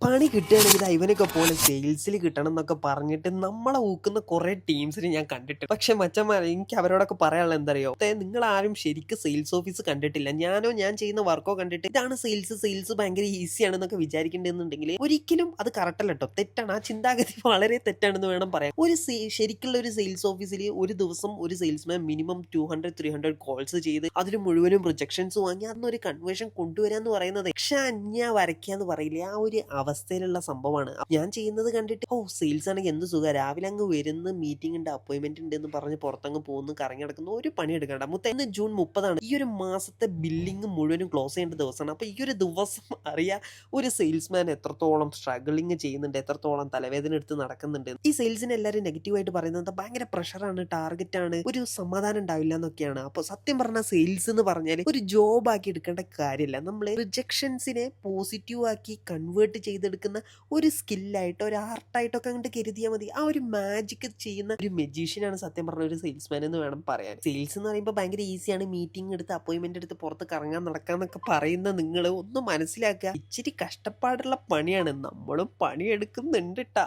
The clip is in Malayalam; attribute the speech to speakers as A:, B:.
A: പണി കിട്ടുകയാണെങ്കിൽ ഇവനൊക്കെ പോലെ സെയിൽസിൽ കിട്ടണം എന്നൊക്കെ പറഞ്ഞിട്ട് നമ്മളെ ഊക്കുന്ന കുറെ ടീംസിനെ ഞാൻ കണ്ടിട്ടുണ്ട്. പക്ഷെ മച്ചന്മാരെ എനിക്ക് അവരോടൊക്കെ പറയാനുള്ള എന്തറിയോ, നിങ്ങൾ ആരും ശരിക്കും സെയിൽസ് ഓഫീസ് കണ്ടിട്ടില്ല. ഞാൻ ചെയ്യുന്ന വർക്കോ കണ്ടിട്ട് ഇതാണ് സെയിൽസ് ഭയങ്കര ഈസിയാണെന്നൊക്കെ വിചാരിക്കേണ്ടതെന്നുണ്ടെങ്കിൽ ഒരിക്കലും അത് കറക്റ്റ് അല്ല കേട്ടോ, തെറ്റാണ്. ആ ചിന്താഗതി വളരെ തെറ്റാണെന്ന് വേണം പറയാൻ. ശരിക്കുള്ള ഒരു സെയിൽസ് ഓഫീസിൽ ഒരു ദിവസം ഒരു സെയിൽസ്മാൻ മിനിമം 200-300 കോൾസ് ചെയ്ത് അതിന് മുഴുവനും റിജക്ഷൻസ് വാങ്ങി അതൊന്നൊരു കൺവേർഷൻ കൊണ്ടുവരാന്ന് പറയുന്നത് പക്ഷെ ഞാൻ വരയ്ക്കാന്ന് പറയില്ലേ, ആ ഒരു അവസ്ഥയിലുള്ള സംഭവമാണ് ഞാൻ ചെയ്യുന്നത് കണ്ടിട്ട്. സെയിൽസ് ആണെങ്കിൽ എന്ത് സുഖം, രാവിലെ അങ്ങ് വരുന്ന മീറ്റിംഗ് ഉണ്ട്, അപ്പോയിന്റ്മെന്റ് ഉണ്ട് എന്ന് പറഞ്ഞ് പുറത്തങ്ങ് പോകുന്നു, കറങ്ങി നടക്കുന്നു, ഒരു പണി എടുക്കണ്ട. ഇന്ന് ജൂൺ 30 ഈ ഒരു മാസത്തെ ബില്ലിംഗ് മുഴുവനും ക്ലോസ് ചെയ്യേണ്ട ദിവസമാണ്. അപ്പൊ ഈ ഒരു ദിവസം അറിയാം ഒരു സെയിൽസ്മാൻ എത്രത്തോളം സ്ട്രഗിളിങ് ചെയ്യുന്നുണ്ട്, എത്രത്തോളം തലവേദന എടുത്ത് നടക്കുന്നുണ്ട്. ഈ സെയിൽസിന് എല്ലാവരും നെഗറ്റീവായിട്ട് പറയുന്നത് ഭയങ്കര പ്രഷറാണ്, ടാർഗറ്റ് ആണ്, ഒരു സമാധാനം ഉണ്ടാവില്ല എന്നൊക്കെയാണ്. അപ്പൊ സത്യം പറഞ്ഞാൽ സെയിൽസ് എന്ന് പറഞ്ഞാൽ ഒരു ജോബ് ആക്കി എടുക്കേണ്ട കാര്യമില്ല. നമ്മൾ റിജക്ഷൻസിനെ പോസിറ്റീവ് ആക്കി കൺവേർട്ട് ചെയ്തെടുക്കുന്ന ഒരു സ്കില്ലായിട്ടോ ഒരു ആർട്ടായിട്ടൊക്കെ അങ്ങോട്ട് കരുതിയാൽ മതി. ആ ഒരു മാജിക് ചെയ്യുന്ന ഒരു മെജീഷ്യനാണ് സത്യം പറഞ്ഞ ഒരു സെയിൽസ്മാൻ എന്ന് വേണം പറയാൻ. സെയിൽസ് എന്ന് പറയുമ്പോൾ ഭയങ്കര ഈസിയാണ്, മീറ്റിംഗ് എടുത്ത് അപ്പോയിന്റ്മെന്റ് എടുത്ത് പുറത്ത് കറങ്ങാൻ നടക്കാന്നൊക്കെ പറയുന്ന നിങ്ങൾ ഒന്ന് മനസ്സിലാക്കുക, ഇച്ചിരി കഷ്ടപ്പാടുള്ള പണിയാണ്. നമ്മളും പണിയെടുക്കുന്നുണ്ട് ട്ടാ.